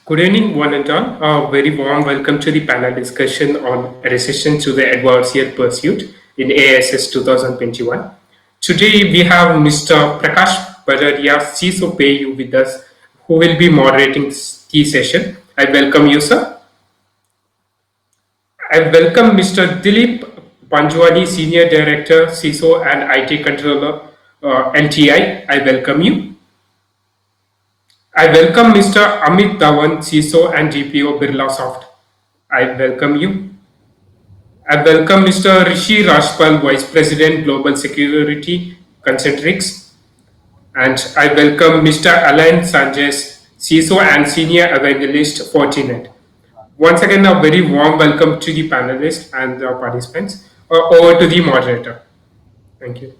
Good evening, one and all. A very warm welcome to the panel discussion on resistance to the adversarial pursuit in AISS 2021. Today we have Mr. Prakash Badaria, CISO PAU with us, who will be moderating this key session. I welcome you, sir. I welcome Mr. Dilip Panjwani, Senior Director, CISO and IT Controller, LTI. I welcome you. I welcome Mr. Amit Dhawan, CISO and GPO Birlasoft. I welcome you. I welcome Mr. Rishi Rajpal, Vice President, Global Security, Concentrix. And I welcome Mr. Alain Sanchez, CISO and Senior Evangelist, Fortinet. Once again, a very warm welcome to the panelists and the participants. Over to the moderator. Thank you.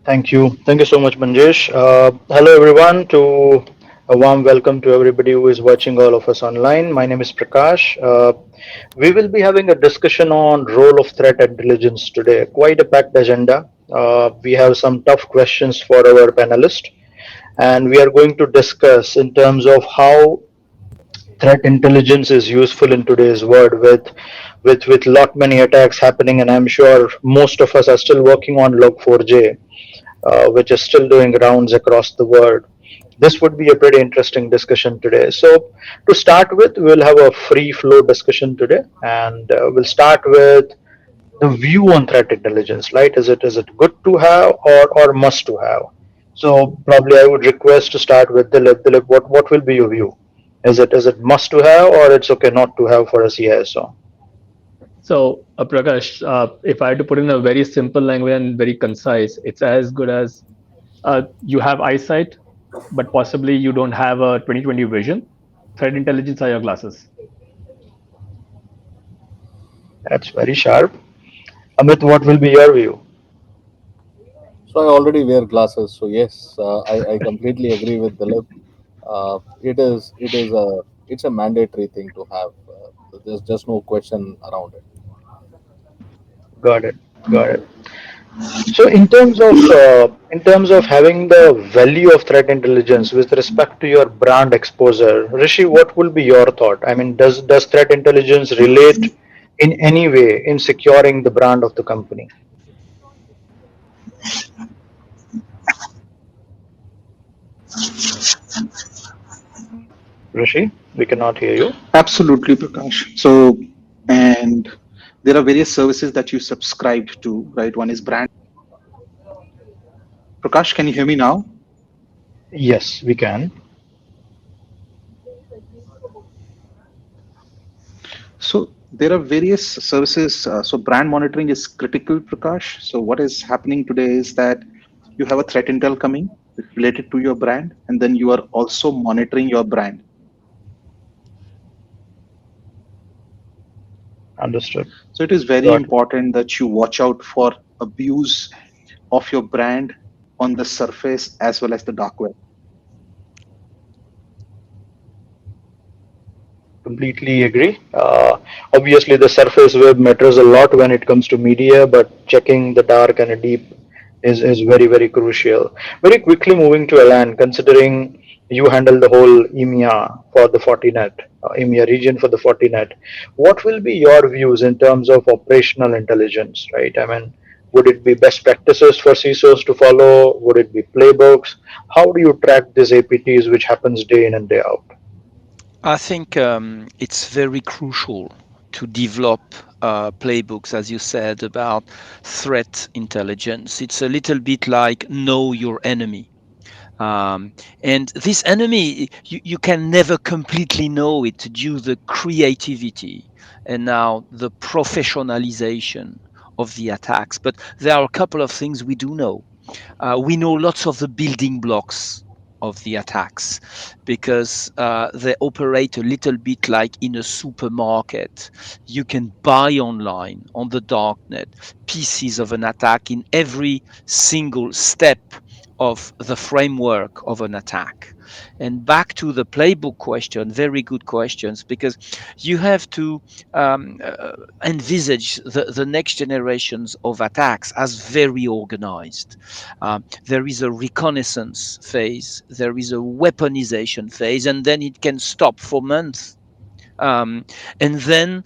Thank you. Thank you so much, Manjesh. Hello, everyone. To a warm welcome to everybody who is watching all of us online. My name is Prakash. We will be having a discussion on role of threat intelligence today. Quite a packed agenda. We have some tough questions for our panelists, and we are going to discuss in terms of how threat intelligence is useful in today's world with lot many attacks happening, and I'm sure most of us are still working on log4j, which is still doing rounds across the world. This would be a pretty interesting discussion today. So, to start with, we'll have a free flow discussion today, and we'll start with the view on threat intelligence. Right? Is it good to have or must to have? So, probably I would request to start with Dilip. Dilip, what will be your view? Is it must to have or it's okay not to have for a CISO? So, Prakash, if I had to put in a very simple language and very concise, it's as good as you have eyesight, but possibly you don't have a 20/20 vision. Threat intelligence are your glasses. That's very sharp. Amit, what will be your view? So I already wear glasses. So yes, I completely agree with Dilip. It's a mandatory thing to have. There's just no question around it. Got it. Got it. So in terms of having the value of threat intelligence with respect to your brand exposure, Rishi, what will be your thought? I mean, does threat intelligence relate in any way in securing the brand of the company? Rishi, we cannot hear you. Absolutely, Prakash. So, and there are various services that you subscribed to, right? One is brand. Prakash, can you hear me now? Yes, we can. So, there are various services. So, brand monitoring is critical, Prakash. So, what is happening today is that you have a threat intel coming related to your brand, and then you are also monitoring your brand. Understood. So, it is very Got it. important that you watch out for abuse of your brand on the surface as well as the dark web. Completely agree. Obviously, the surface web matters a lot when it comes to media, but checking the dark and the deep is very, very crucial. Very quickly moving to Alan, considering you handle the whole EMEA for the Fortinet, EMEA region for the Fortinet, what will be your views in terms of operational intelligence, right? I mean, would it be best practices for CISOs to follow? Would it be playbooks? How do you track these APTs, which happens day in and day out? I think it's very crucial to develop playbooks, as you said, about threat intelligence. It's a little bit like know your enemy. And this enemy, you can never completely know it due to the creativity and now the professionalization of the attacks. But there are a couple of things we do know. We know lots of the building blocks of the attacks because they operate a little bit like in a supermarket. You can buy online on the darknet pieces of an attack in every single step of the framework of an attack. And back to the playbook question, very good questions, because you have to envisage the next generations of attacks as very organized. There is a reconnaissance phase, there is a weaponization phase, and then it can stop for months. Um, and then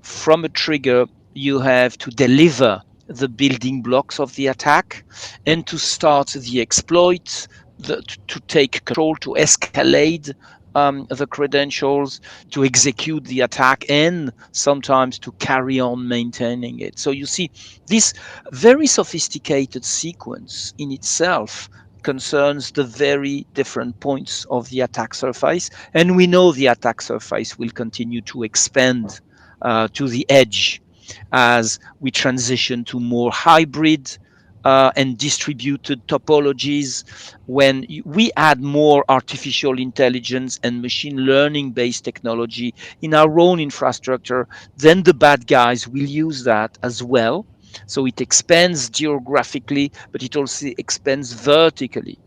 from a trigger, you have to deliver the building blocks of the attack and to start the exploit, to take control, to escalate the credentials, to execute the attack, and sometimes to carry on maintaining it. So you see, this very sophisticated sequence in itself concerns the very different points of the attack surface. And we know the attack surface will continue to expand to the edge as we transition to more hybrid and distributed topologies. When we add more artificial intelligence and machine learning based technology in our own infrastructure, then the bad guys will use that as well. So it expands geographically, but it also expands vertically.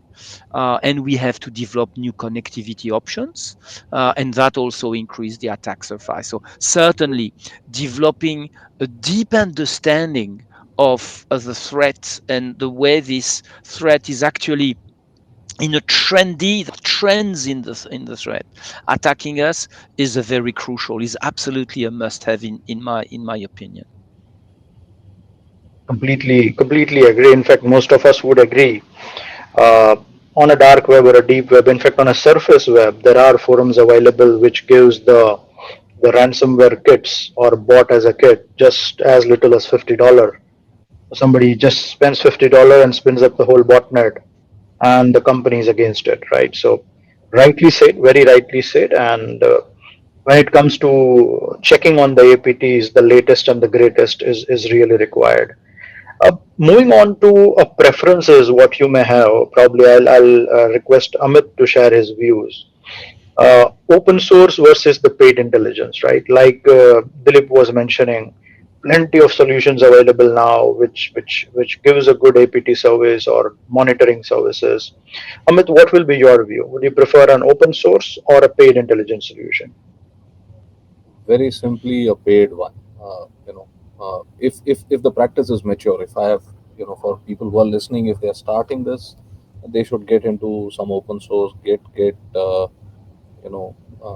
And we have to develop new connectivity options, and that also increase the attack surface. So certainly developing a deep understanding of the threat and the way this threat is actually in a trendy, the trends in the threat attacking us is a very crucial, is absolutely a must have in my opinion. Completely agree. In fact, most of us would agree. Uh, on a dark web or a deep web, in fact, on a surface web, there are forums available which gives the ransomware kits or bought as a kit just as little as $50. Somebody just spends $50 and spins up the whole botnet, and the company is against it, right? So, rightly said, very rightly said. And when it comes to checking on the APTs, the latest and the greatest is really required. Moving on to preferences, what you may have, probably I'll request Amit to share his views. Open source versus the paid intelligence, right? Like Dilip was mentioning, plenty of solutions available now, which gives a good APT service or monitoring services. Amit, what will be your view? Would you prefer an open source or a paid intelligence solution? Very simply a paid one. If the practice is mature, if I have, for people who are listening, if they are starting this, they should get into some open source, get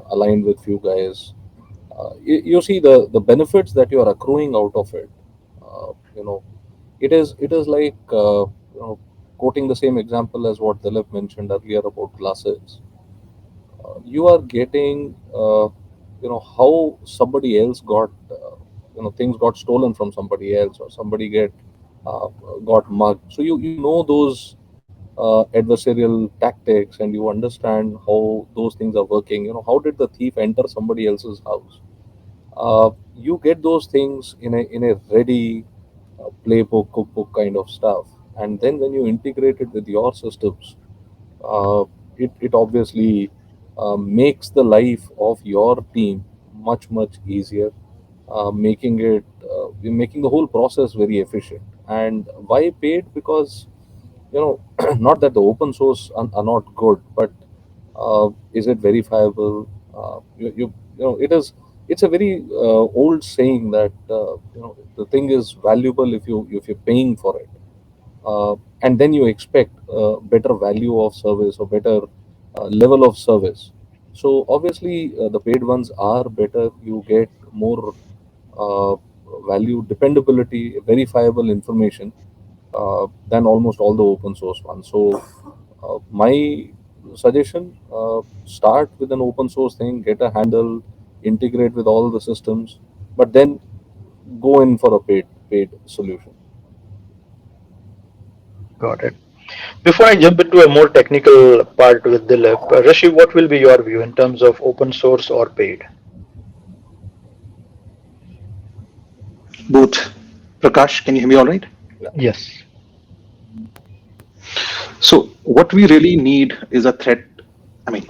aligned with few guys. You see the benefits that you are accruing out of it. uh, you know it is like, quoting the same example as what Dilip mentioned earlier about glasses. You are getting, how somebody else got, things got stolen from somebody else, or somebody uh, got mugged. So you know those adversarial tactics, and you understand how those things are working. How did the thief enter somebody else's house? You get those things in a ready playbook, cookbook kind of stuff. And then when you integrate it with your systems, uh, it obviously makes the life of your team much easier, making the whole process very efficient. And why paid? Because, not that the open source are not good, but is it verifiable? It's a very old saying that, the thing is valuable if you're paying for it, and then you expect better value of service or better level of service. So obviously, the paid ones are better. You get more uh, value, dependability, verifiable information than almost all the open source ones. So my suggestion: start with an open source thing, get a handle, integrate with all the systems, but then go in for a paid solution. Got it. Before I jump into a more technical part with Dilip, Rishi, what will be your view in terms of open source or paid? Both. Prakash, can you hear me all right? Yes. So what we really need is a threat, I mean,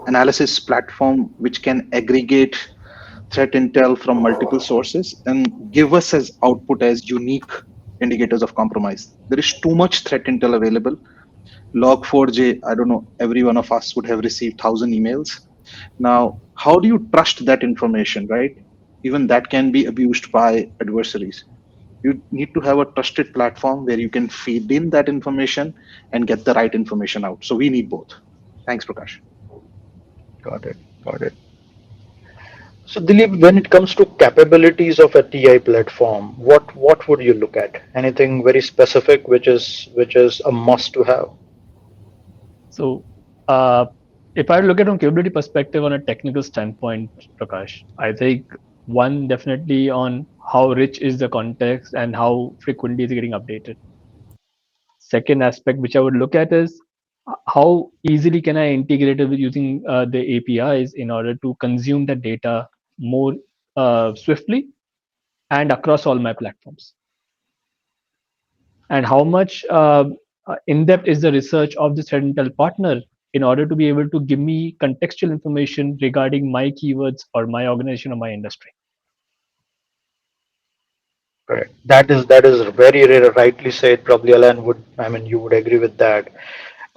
analysis platform which can aggregate threat intel from multiple sources and give us as output as unique indicators of compromise. There is too much threat intel available, Log4j, I don't know, every one of us would have received 1,000 emails. Now, how do you trust that information, right? Even that can be abused by adversaries. You need to have a trusted platform where you can feed in that information and get the right information out. So we need both. Thanks, Prakash. Got it. Got it. So Dilip, when it comes to capabilities of a TI platform, what would you look at? Anything very specific which is a must to have? So, uh, if I look at from capability perspective on a technical standpoint, Prakash, I think one definitely on how rich is the context and how frequently is it getting updated. Second aspect which I would look at is how easily can I integrate it with using the APIs in order to consume the data more swiftly and across all my platforms, and how much in depth is the research of the threat intel partner in order to be able to give me contextual information regarding my keywords or my organization or my industry. Correct. That is very, very rightly said. Probably Alan would, I mean, you would agree with that.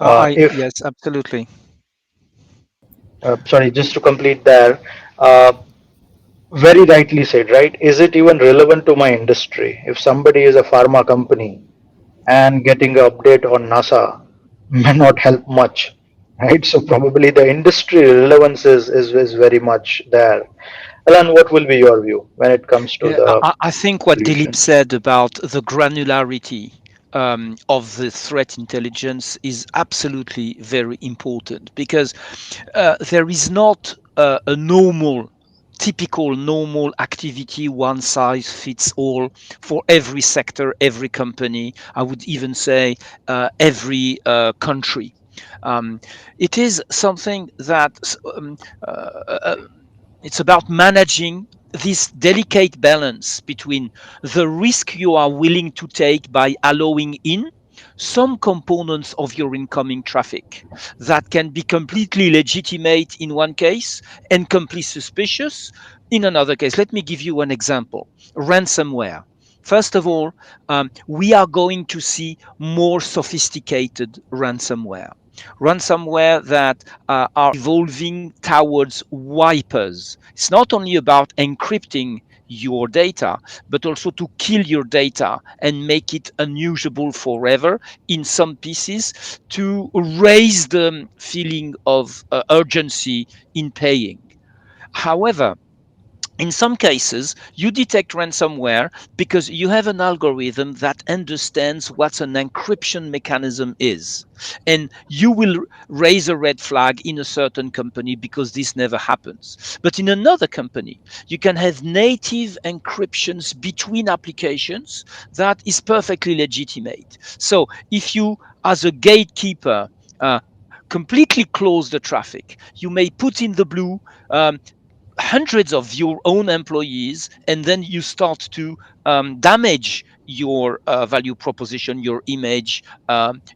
I If Yes, absolutely. Sorry, just to complete there, uh, very rightly said, right? Is it even relevant to my industry? If somebody is a pharma company and getting an update on NASA may not help much, right? So probably the industry relevance is very much there. Alan, what will be your view when it comes to Yeah, the I think what Dilip solution? said about the granularity of the threat intelligence is absolutely very important, because there is not a typical normal activity, one size fits all for every sector, every company. I would even say every country. Um, it is something that it's about managing this delicate balance between the risk you are willing to take by allowing in some components of your incoming traffic that can be completely legitimate in one case and completely suspicious in another case. Let me give you an example: ransomware. First of all, we are going to see more sophisticated ransomware that are evolving towards wipers. It's not only about encrypting your data, but also to kill your data and make it unusable forever in some pieces, to raise the feeling of urgency in paying. However, in some cases, you detect ransomware because you have an algorithm that understands what an encryption mechanism is. And you will raise a red flag in a certain company because this never happens. But in another company, you can have native encryptions between applications that is perfectly legitimate. So if you, as a gatekeeper, completely close the traffic, you may put in the blue hundreds of your own employees, and then you start to damage your value proposition, your image,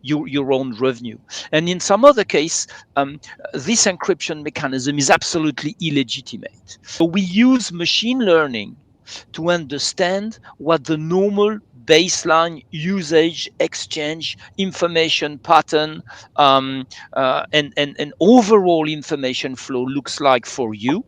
your own revenue. And in some other case, um, this encryption mechanism is absolutely illegitimate. So we use machine learning to understand what the normal baseline usage, exchange, information pattern, and overall information flow looks like for you,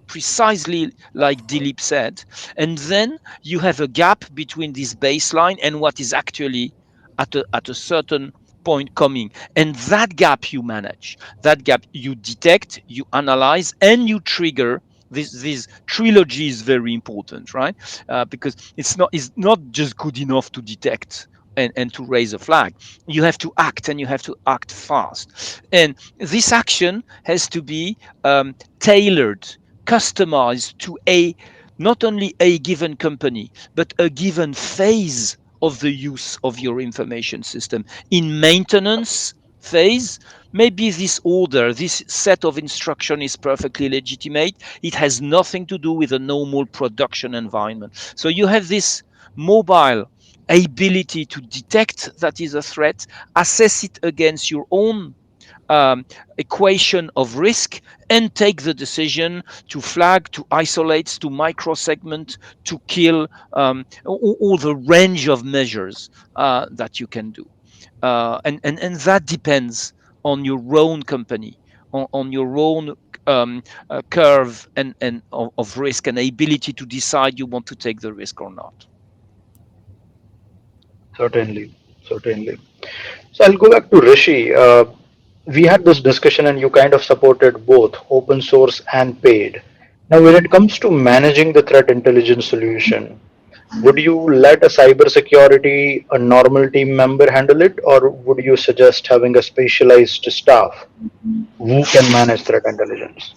precisely like Dilip said. And then you have a gap between this baseline and what is actually at a certain point coming. And that gap you manage, that gap you detect, you analyze, and you trigger. This trilogy is very important, right? Because it's not just good enough to detect and to raise a flag. You have to act, and you have to act fast. And this action has to be tailored, customized to a not only a given company, but a given phase of the use of your information system. In maintenance phase, maybe this order, this set of instruction is perfectly legitimate. It has nothing to do with a normal production environment. So you have this mobile ability to detect that is a threat, assess it against your own um, equation of risk, and take the decision to flag, to isolate, to microsegment, to kill, all the range of measures that you can do. And that depends on your own company, on your own curve and of risk and ability to decide you want to take the risk or not. Certainly, certainly. So I'll go back to Rishi. We had this discussion, and you kind of supported both open source and paid. Now, when it comes to managing the threat intelligence solution, would you let a cybersecurity, a normal team member handle it, or would you suggest having a specialized staff who can manage threat intelligence?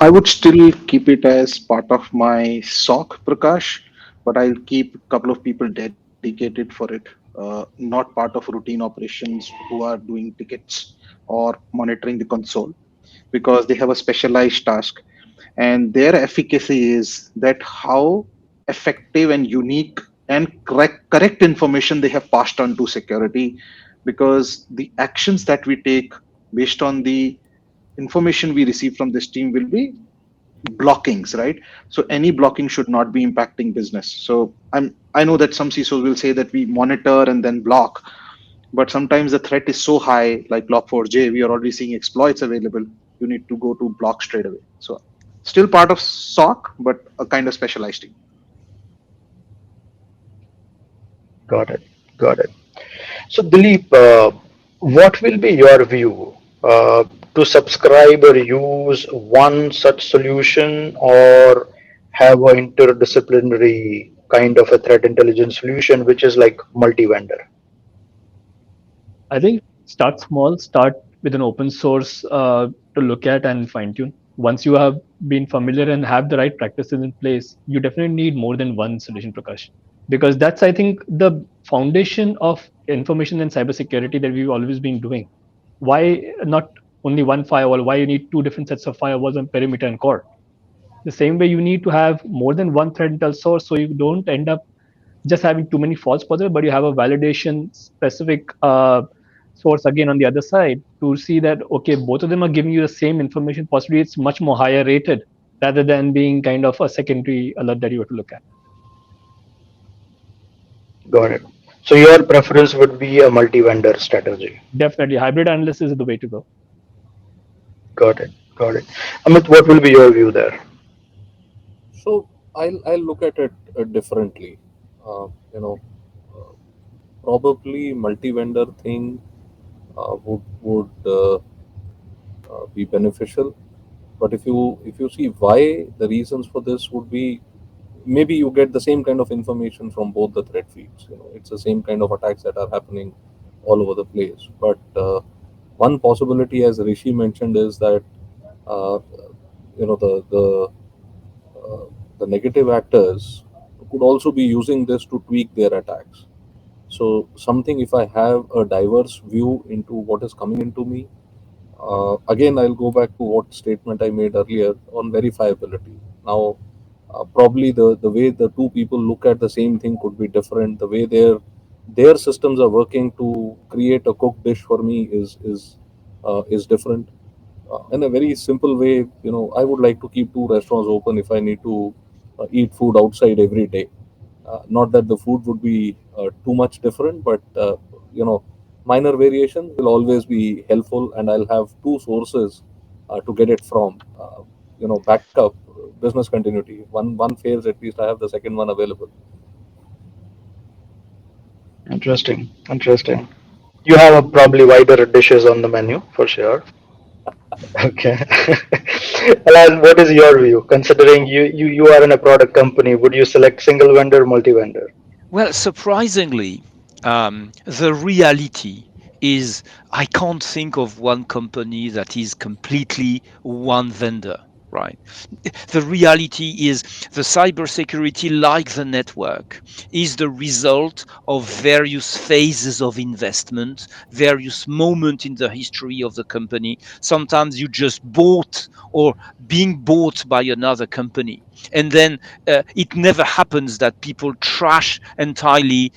I would still keep it as part of my SOC, Prakash, but I'll keep a couple of people dedicated for it, not part of routine operations who are doing tickets or monitoring the console, because they have a specialized task. And their efficacy is that how effective and unique and correct information they have passed on to security, because the actions that we take based on the information we receive from this team will be blockings, right? So any blocking should not be impacting business. So I know that some CISOs will say that we monitor and then block, but sometimes the threat is so high, like Log4j, we are already seeing exploits available. You need to go to block straight away. So still part of SOC, but a kind of specialized team. Got it. Got it. So, Dilip, what will be your view to subscribe or use one such solution or have an interdisciplinary kind of a threat intelligence solution which is like multi vendor? I think start small, start with an open source to look at and fine tune. Once you have been familiar and have the right practices in place, you definitely need more than one solution, Prakash. Because that's, I think, the foundation of information and cybersecurity that we've always been doing. Why not only one firewall? Why you need two different sets of firewalls on perimeter and core? The same way you need to have more than one threat intel source so you don't end up just having too many false positives, but you have a validation specific source again on the other side to see that okay, both of them are giving you the same information. Possibly it's much more higher rated rather than being kind of a secondary alert that you have to look at. Got it. So, your preference would be a multi vendor strategy. Definitely, hybrid analysis is the way to go. Got it. Got it. Amit, what will be your view there? So I'll look at it differently. You know, uh, probably multi-vendor thing would be beneficial. But if you see why, the reasons for this would be, maybe you get the same kind of information from both the threat feeds. It's the same kind of attacks that are happening all over the place. But one possibility, as Rishi mentioned, is that uh, you know uh, the negative actors could also be using this to tweak their attacks. So something, if I have a diverse view into what is coming into me, again, I'll go back to what statement I made earlier on verifiability. Now, probably the way the two people look at the same thing could be different. The way their systems are working to create a cooked dish for me is different. In a very simple way, I would like to keep two restaurants open if I need to eat food outside every day. Not that the food would be too much different, but minor variation will always be helpful, and I'll have two sources to get it from. Backup, business continuity. One fails, at least I have the second one available. Interesting. Interesting. You have a probably wider dishes on the menu for sure. Okay. Alan, what is your view? Considering you are in a product company, would you select single vendor, multi vendor? Well, surprisingly, the reality is I can't think of one company that is completely one vendor, right? The reality is the cybersecurity, like the network, is the result of various phases of investment, various moments in the history of the company. Sometimes you just bought or being bought by another company. And then it never happens that people trash entirely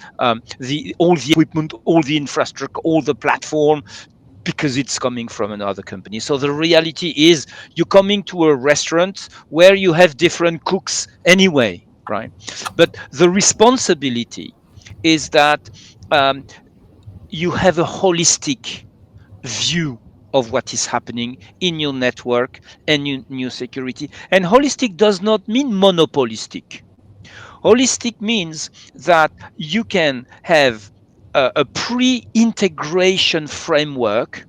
the all the equipment, all the infrastructure, all the platform because it's coming from another company. So the reality is you're coming to a restaurant where you have different cooks anyway, right? But the responsibility is that you have a holistic view of what is happening in your network and in your security. And holistic does not mean monopolistic. Holistic means that you can have a pre-integration framework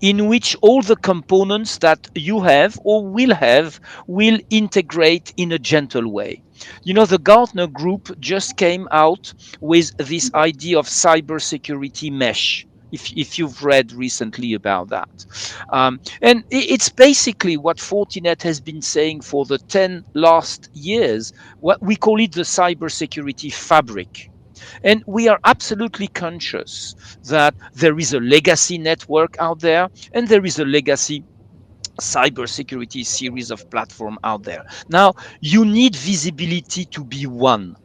in which all the components that you have or will have will integrate in a gentle way. You know, the Gartner group just came out with this idea of cybersecurity mesh. If you've read recently about that, and it's basically what Fortinet has been saying for the 10 last years. What we call it the cybersecurity fabric, and we are absolutely conscious that there is a legacy network out there and there is a legacy cybersecurity series of platform out there. Now, you need visibility to be one.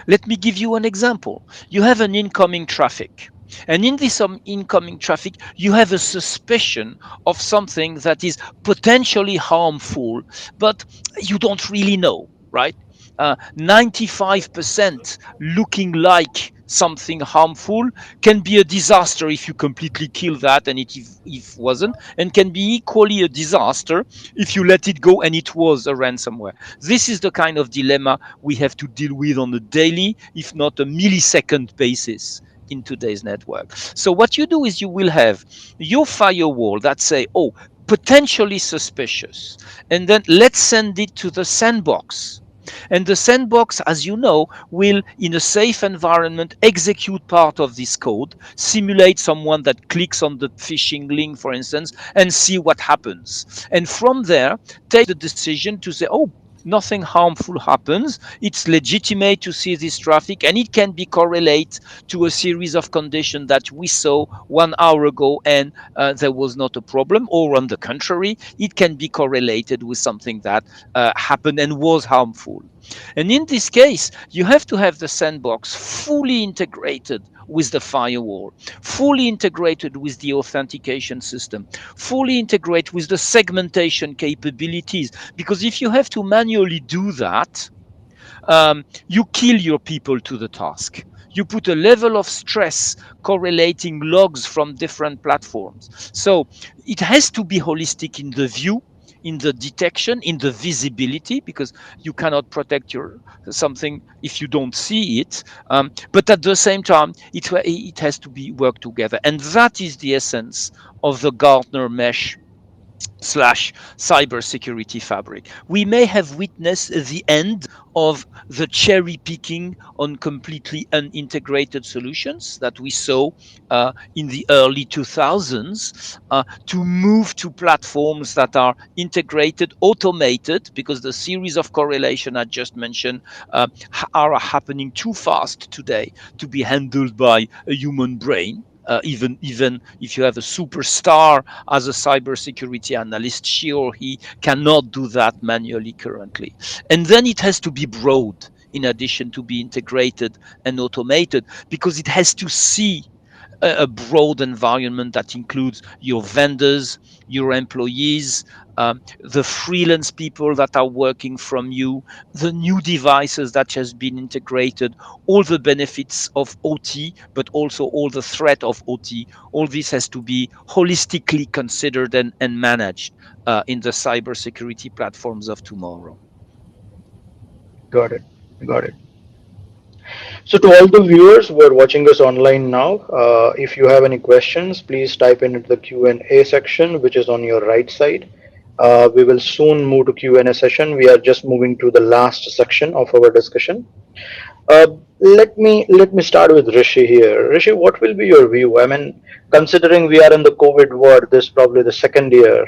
Let me give you an example. You have an incoming traffic. And in this incoming traffic, you have a suspicion of something that is potentially harmful, but you don't really know, right? 95% looking like something harmful can be a disaster if you completely kill that and if wasn't, and can be equally a disaster if you let it go and it was a ransomware. This is the kind of dilemma we have to deal with on a daily, if not a millisecond basis in today's network. So what you do is you will have your firewall that say, oh, potentially suspicious, and then let's send it to the sandbox. And the sandbox, as you know, will, in a safe environment, execute part of this code, simulate someone that clicks on the phishing link, for instance, and see what happens. And from there, take the decision to say, oh, nothing harmful happens. It's legitimate to see this traffic, and it can be correlate to a series of conditions that we saw 1 hour ago, and there was not a problem. Or on the contrary, it can be correlated with something that happened and was harmful. And in this case, you have to have the sandbox fully integrated with the firewall, fully integrated with the authentication system, fully integrated with the segmentation capabilities. Because if you have to manually do that, you kill your people to the task. You put a level of stress correlating logs from different platforms. So it has to be holistic in the view, in the detection, in the visibility, because you cannot protect your something if you don't see it. But at the same time, it has to be worked together, and that is the essence of the Gartner mesh slash cybersecurity fabric. We may have witnessed the end of the cherry picking on completely unintegrated solutions that we saw in the early 2000s, to move to platforms that are integrated, automated, because the series of correlation I just mentioned are happening too fast today to be handled by a human brain. Even if you have a superstar as a cybersecurity analyst, she or he cannot do that manually currently. And then it has to be broad in addition to be integrated and automated, because it has to see a broad environment that includes your vendors, your employees, the freelance people that are working from you, the new devices that has been integrated, all the benefits of OT, but also all the threat of OT. All this has to be holistically considered and managed in the cybersecurity platforms of tomorrow. Got it. Got it. So, to all the viewers who are watching us online now, if you have any questions, please type in into the Q&A section, which is on your right side. We will soon move to Q&A session. We are just moving to the last section of our discussion. Let me start with Rishi here. Rishi, what will be your view? I mean, considering we are in the COVID world, this is probably the second year.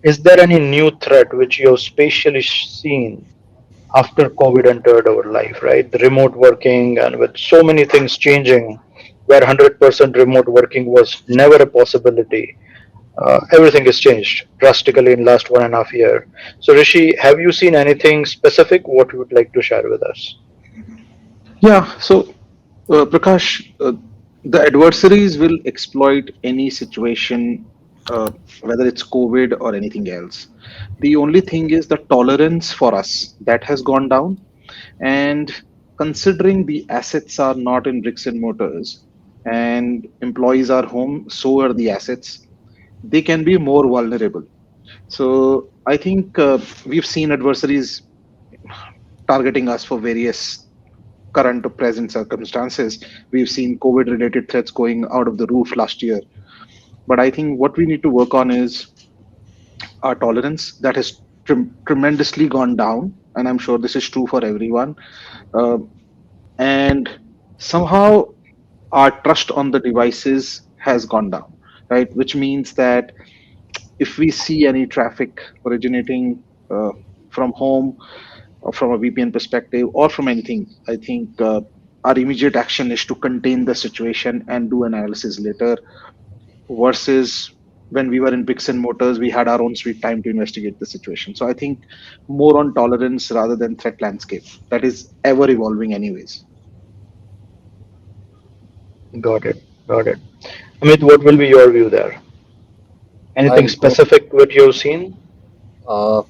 Is there any new threat which you have spatially seen after COVID entered our life, right? The remote working and with so many things changing, where 100% remote working was never a possibility. Everything has changed drastically in last 1.5 year. So Rishi, have you seen anything specific? What you would like to share with us? Yeah, so Prakash, the adversaries will exploit any situation, whether it's COVID or anything else. The only thing is the tolerance for us that has gone down, and considering the assets are not in bricks and mortars, and employees are home, so are the assets. They can be more vulnerable. So I think we've seen adversaries targeting us for various current or present circumstances. We've seen COVID related threats going out of the roof last year. But I think what we need to work on is our tolerance that has tremendously gone down. And I'm sure this is true for everyone. Um and somehow our trust on the devices has gone down, right? Which means that if we see any traffic originating from home or from a VPN perspective or from anything, I think our immediate action is to contain the situation and do analysis later versus when we were in bricks and mortars, we had our own sweet time to investigate the situation. So I think more on tolerance rather than threat landscape that is ever evolving anyways. Got it. Got it. Amit, what will be your view there? Anything I'll go specific what you've seen? uh,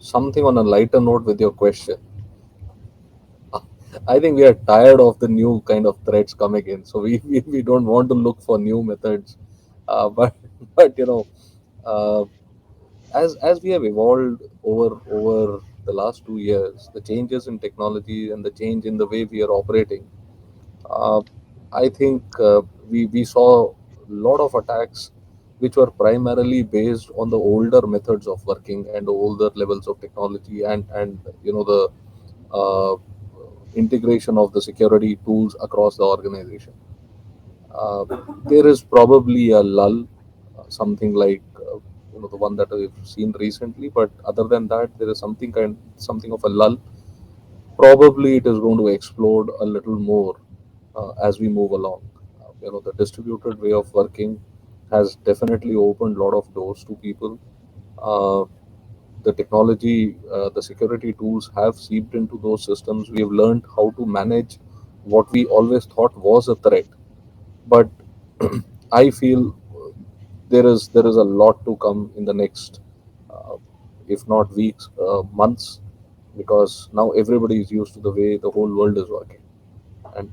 something on a lighter note with your question. I think we are tired of the new kind of threats coming in, so we don't want to look for new methods. But but uh, as we have evolved over the last 2 years, the changes in technology and the change in the way we are operating, uh, I think we saw a lot of attacks which were primarily based on the older methods of working and the older levels of technology and the uh, integration of the security tools across the organization. Uh, there is probably a lull, something like the one that we've seen recently. But other than that, there is something of a lull. Probably it is going to explode a little more as we move along. The distributed way of working has definitely opened a lot of doors to people. Uh, the technology, the security tools have seeped into those systems. We have learned how to manage what we always thought was a threat. But I feel there is a lot to come in the next, uh, if not weeks, months, because now everybody is used to the way the whole world is working,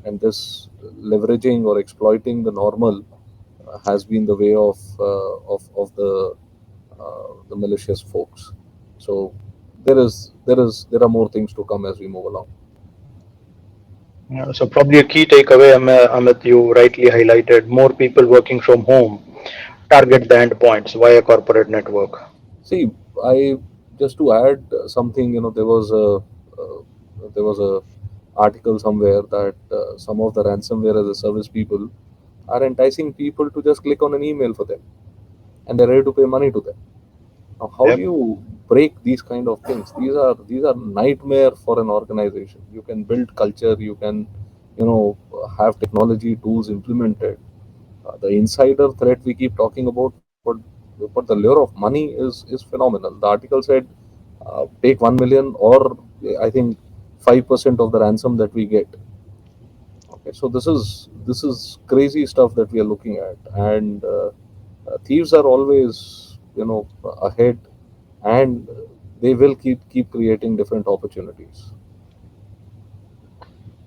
and this leveraging or exploiting the normal has been the way of the malicious folks. So there are more things to come as we move along. So probably a key takeaway, Amit, you rightly highlighted, more people working from home target the endpoints via corporate network. See, I just to add something, there was a article somewhere that some of the ransomware as a service people are enticing people to just click on an email for them, and they're ready to pay money to them. Now, how do Yep. you break these kind of things? These are nightmare for an organization. You can build culture, you can, have technology tools implemented. The insider threat we keep talking about, but the lure of money is phenomenal. The article said, take 1 million, or I think 5% of the ransom that we get. Okay, so this is crazy stuff that we are looking at, and thieves are always ahead, and they will keep creating different opportunities.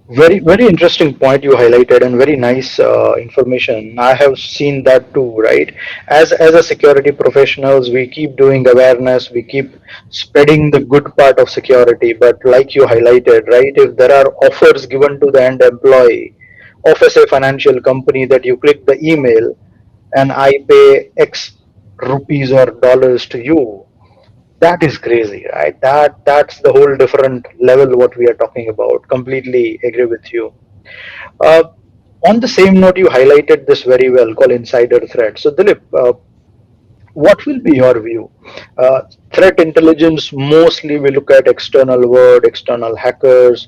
Very, very interesting point you highlighted, and very nice information. I have seen that too, right? As a security professionals, we keep doing awareness, we keep spreading the good part of security. But like you highlighted, right? If there are offers given to the end employee of a say financial company that you click the email and I pay X rupees or dollars to you, that is crazy, right? That's the whole different level what we are talking about. Completely agree with you. uh, on the same note, you highlighted this very well, called insider threat. So Dilip, what will be your view? Threat intelligence, mostly we look at external world, external hackers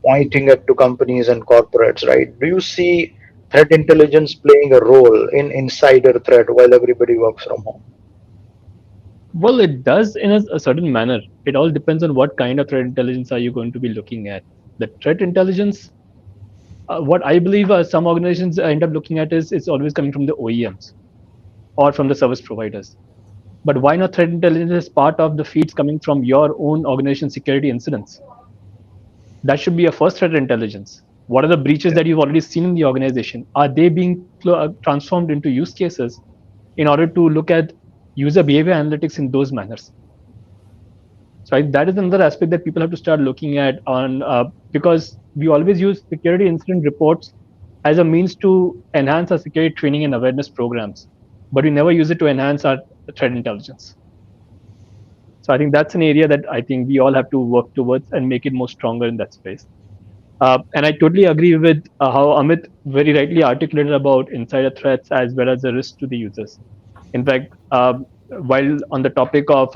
pointing it to companies and corporates, right? Do you see threat intelligence playing a role in insider threat while everybody works from home? Well, it does in a certain manner. It all depends on what kind of threat intelligence are you going to be looking at. The threat intelligence, what I believe some organizations end up looking at is it's always coming from the OEMs or from the service providers. But why not threat intelligence as part of the feeds coming from your own organization security incidents? That should be a first threat intelligence. What are the breaches Yeah. that you've already seen in the organization? Are they being transformed into use cases in order to look at user behavior analytics in those manners? So that is another aspect that people have to start looking at on, because we always use security incident reports as a means to enhance our security training and awareness programs, but we never use it to enhance our threat intelligence. So I think that's an area that I think we all have to work towards and make it more stronger in that space. And I totally agree with how Amit very rightly articulated about insider threats as well as the risk to the users. In fact, while on the topic of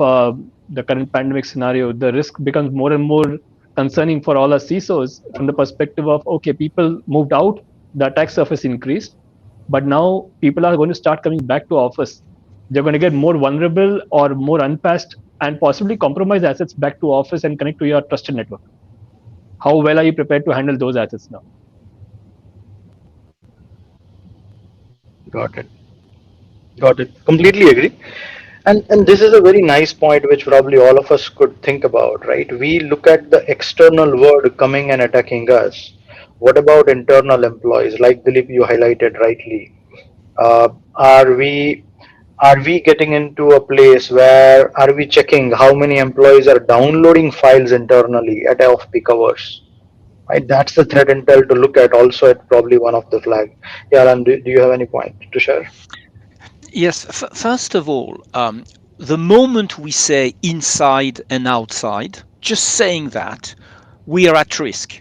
the current pandemic scenario, the risk becomes more and more concerning for all our CISOs from the perspective of, okay, people moved out, the attack surface increased, but now people are going to start coming back to office. They're going to get more vulnerable or more unpatched and possibly compromise assets back to office and connect to your trusted network. How well are you prepared to handle those assets now? Got it. Got it. Completely agree. And this is a very nice point which probably all of us could think about, right? We look at the external world coming and attacking us. What about internal employees? Like Dilip, you highlighted rightly. Uh, are we are we getting into a place where are we checking how many employees are downloading files internally at off-peak hours? Right, that's the threat intel to look at. Also, at probably one of the flag. Yeah, Alan, do you have any point to share? Yes, first of all, the moment we say inside and outside, just saying that, we are at risk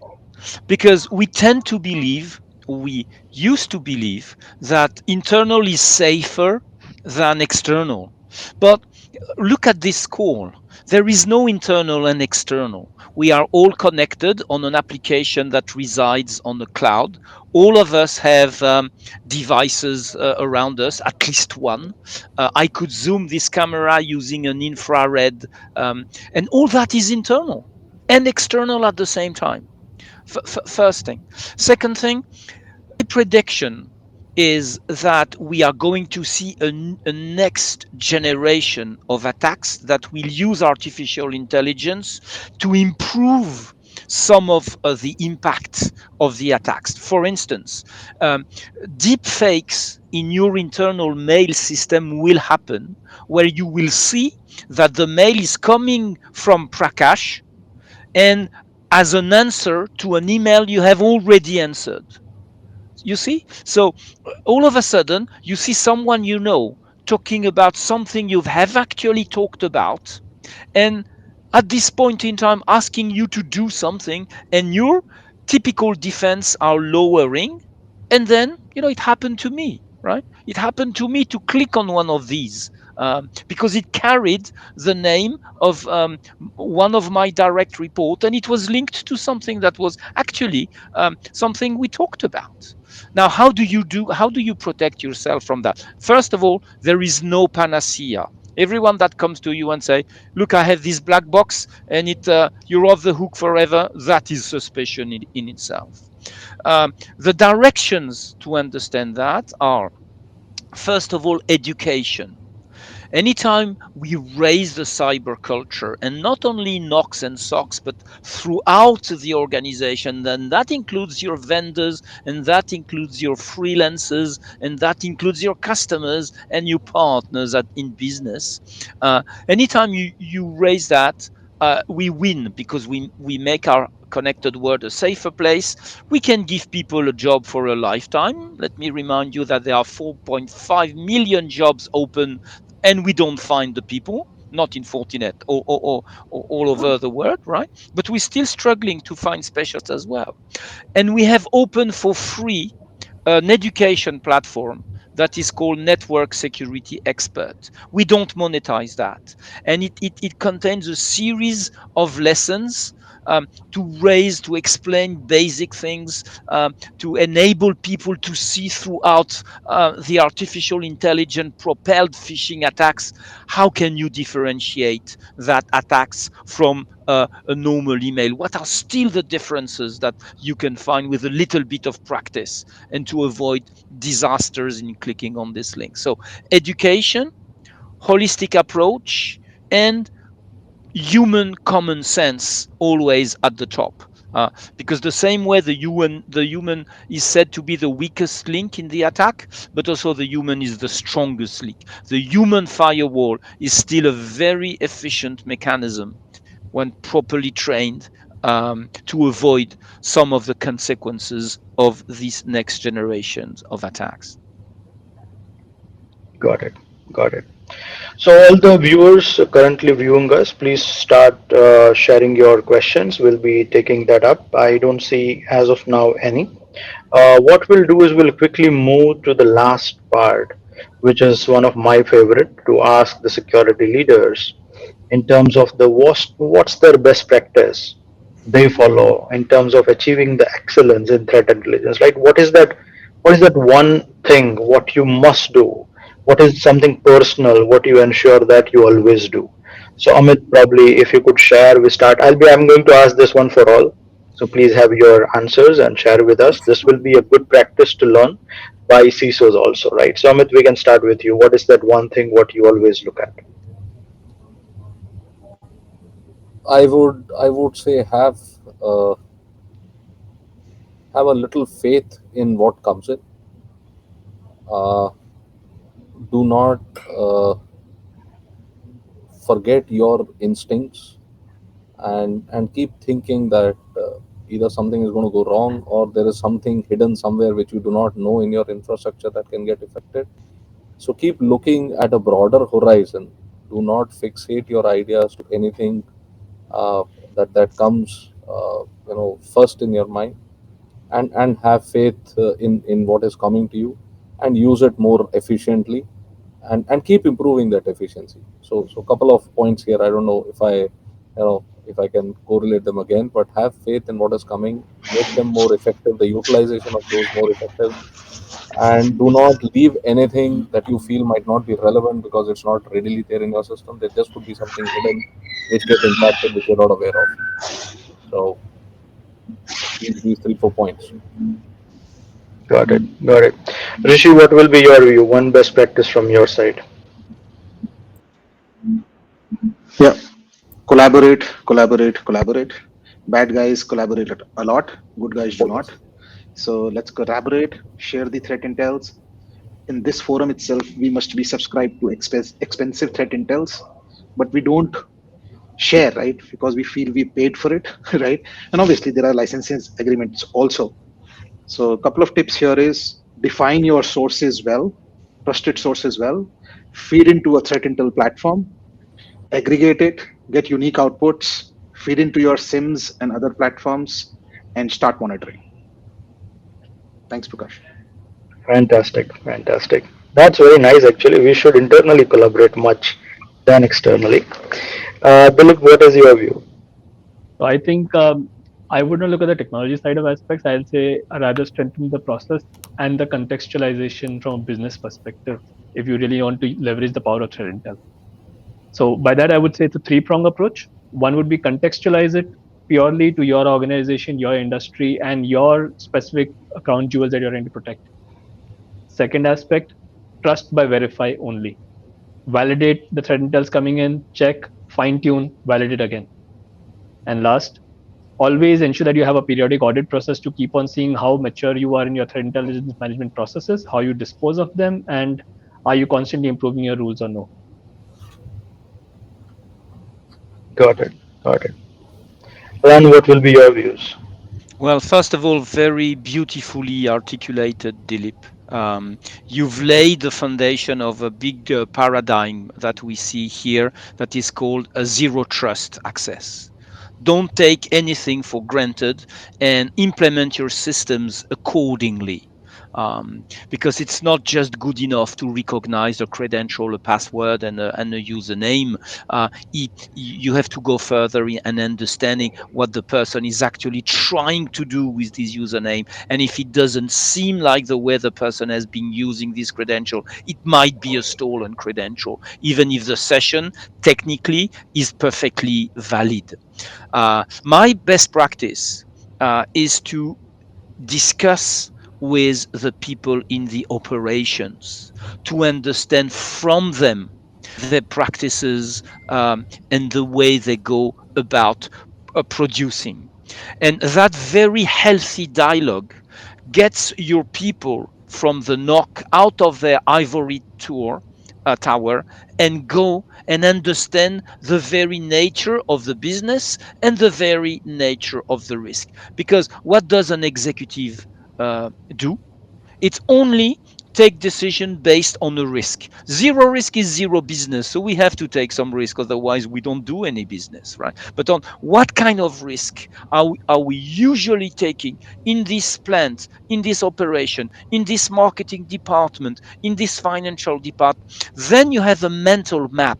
because we tend to believe, we used to believe, that internal is safer than external. But look at this call. There is no internal and external. We are all connected on an application that resides on the cloud. All of us have devices around us, at least one. I could zoom this camera using an infrared, and all that is internal and external at the same time. First thing. Second thing, prediction is that we are going to see a next generation of attacks that will use artificial intelligence to improve some of the impact of the attacks. For instance, um, deep fakes in your internal mail system will happen where you will see that the mail is coming from Prakash and as an answer to an email you have already answered. You see? So all of a sudden, you see someone you know talking about something you have actually talked about, and at this point in time, asking you to do something, and your typical defense are lowering. And then, it happened to me, right? It happened to me to click on one of these because it carried the name of one of my direct report, and it was linked to something that was actually something we talked about. Now, how do you protect yourself from that? First of all, there is no panacea. Everyone that comes to you and say, look, I have this black box and you're off the hook forever, that is suspicion in itself. The directions to understand that are, first of all, education. Anytime we raise the cyber culture, and not only Knox and SOX, but throughout the organization, then that includes your vendors, and that includes your freelancers, and that includes your customers and your partners in business. Anytime you raise that, we win because we make our connected world a safer place. We can give people a job for a lifetime. Let me remind you that there are 4.5 million jobs open and we don't find the people, not in Fortinet or all over the world, right? But we're still struggling to find specialists as well. And we have opened for free an education platform that is called Network Security Expert. We don't monetize that. And it contains a series of lessons to explain basic things, to enable people to see throughout the artificial intelligence propelled phishing attacks. How can you differentiate that attacks from a normal email? What are still the differences that you can find with a little bit of practice and to avoid disasters in clicking on this link? So, education, holistic approach, and human common sense always at the top. Because the same way the human is said to be the weakest link in the attack, but also the human is the strongest link. The human firewall is still a very efficient mechanism when properly trained, to avoid some of the consequences of these next generations of attacks. Got it. Got it. So, all the viewers currently viewing us, please start sharing your questions. We'll be taking that up. I don't see as of now any. What we'll do is we'll quickly move to the last part, which is one of my favorite, to ask the security leaders in terms of what's their best practice they follow in terms of achieving the excellence in threat intelligence. Like what is that one thing what you must do, what is something personal what you ensure that you always do. So Amit, probably if you could share, I'm going to ask this one for all, so please have your answers and share with us. This will be a good practice to learn by CISOs also, right? So Amit, we can start with you. What is that one thing what you always look at? I would say uh, have a little faith in what comes in. Uh, do not forget your instincts, and keep thinking that either something is going to go wrong, or there is something hidden somewhere which you do not know in your infrastructure that can get affected. So keep looking at a broader horizon. Do not fixate your ideas to anything uh, that comes first in your mind, and have faith in what is coming to you, and use it more efficiently, and keep improving that efficiency. So couple of points here. I don't know if I can correlate them again, but have faith in what is coming, make them more effective, the utilization of those more effective, and do not leave anything that you feel might not be relevant because it's not readily there in your system. There just could be something hidden which get impacted which you're not aware of. So these 3 4 points. Got it. Got it. Rishi, what will be your view? One best practice from your side. Yeah. Collaborate. Bad guys collaborate a lot. Good guys do Oh not. yes. So let's collaborate, share the threat intels. In this forum itself, we must be subscribed to expensive threat intels, but we don't share, right? Because we feel we paid for it, right? And obviously, there are licensing agreements also. So, a couple of tips here is define your sources well, trusted sources well, feed into a threat intel platform, aggregate it, get unique outputs, feed into your SIMs and other platforms, and start monitoring. Thanks, Prakash. Fantastic. Fantastic. That's very nice, actually. We should internally collaborate much than externally. Dilip, what is your view? So I think I would not look at the technology side of aspects. I'll say I rather strengthen the process and the contextualization from a business perspective if you really want to leverage the power of threat intel. So by that, I would say it's a three-prong approach. One would be contextualize it purely to your organization, your industry, and your specific account jewels that you're trying to protect. Second aspect, trust by verify only. Validate the threat intels coming in, check, fine tune, validate again. And last, always ensure that you have a periodic audit process to keep on seeing how mature you are in your threat intelligence management processes, how you dispose of them, and are you constantly improving your rules or no. Got it. Got it. Ran, what will be your views? Well, first of all, very beautifully articulated, Dilip. You've laid the foundation of a big paradigm that we see here that is called a zero trust access. Don't take anything for granted and implement your systems accordingly. Because it's not just good enough to recognize a credential, a password, and a username. You have to go further in and understanding what the person is actually trying to do with this username. And if it doesn't seem like the way the person has been using this credential, it might be a stolen credential, even if the session technically is perfectly valid. My best practice is to discuss with the people in the operations to understand from them their practices, and the way they go about producing. And that very healthy dialogue gets your people from the knock out of their ivory tower and go and understand the very nature of the business and the very nature of the risk. Because what does an executive do? It's only take decision based on a risk. Zero risk is zero business. So we have to take some risk, otherwise we don't do any business, right? But on what kind of risk are we usually taking in this plant, in this operation, in this marketing department, in this financial department? Then you have a mental map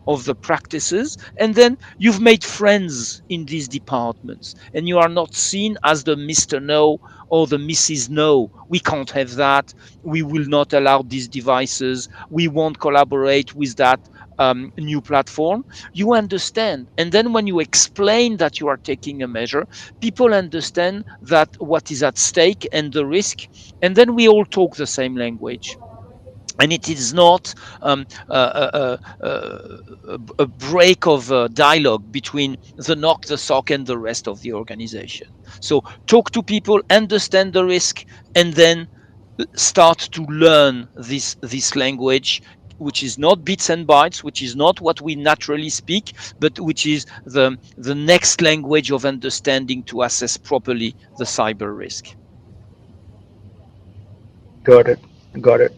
of the practices, and then you've made friends in these departments, and you are not seen as the Mr. No or the Mrs. No. We can't have that. We will not allow these devices. We won't collaborate with that new platform. You understand. And then when you explain that you are taking a measure, people understand that what is at stake and the risk. And then we all talk the same language, and it is not a break of dialogue between the knock, the sock, and the rest of the organization. So talk to people, understand the risk, and then start to learn this language, which is not bits and bytes, which is not what we naturally speak, but which is the next language of understanding to assess properly the cyber risk. Got it. Got it.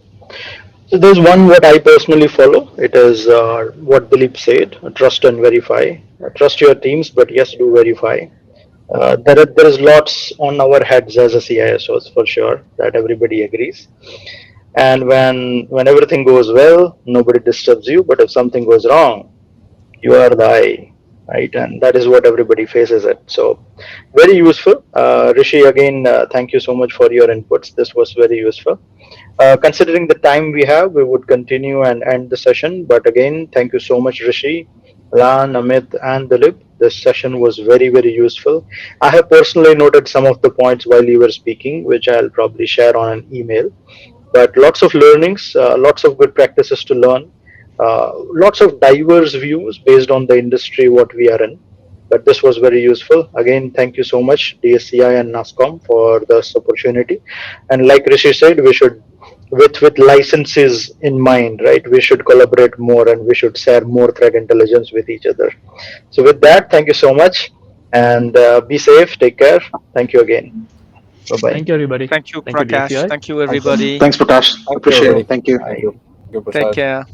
So there's one what I personally follow. It is what Dilip said: trust and verify. Trust your teams, but yes, do verify. There is lots on our heads as a CISOs for sure that everybody agrees. And when everything goes well, nobody disturbs you. But if something goes wrong, you are the eye, right? And that is what everybody faces it. So very useful. Rishi, again, thank you so much for your inputs. This was very useful. Considering the time we have, we would continue and end the session. But again, thank you so much, Rishi, Lan, Amit, and Dilip. This session was very, very useful. I have personally noted some of the points while you were speaking, which I'll probably share on an email. But lots of learnings, lots of good practices to learn, lots of diverse views based on the industry what we are in. But this was very useful. Again, thank you so much, DSCI and NASCOM, for this opportunity. And like Rishi said, we should, with licenses in mind, right? We should collaborate more and we should share more threat intelligence with each other. So with that, thank you so much, and be safe. Take care. Thank you again. Bye bye. Thank you, everybody. Thank you, Thank you, Prakash. DCI. Thank you, Thank you. everybody. Thanks, Prakash. Thank you, Appreciate everybody. it. Thank you. Thank you. Thank you, Take Prasad. care.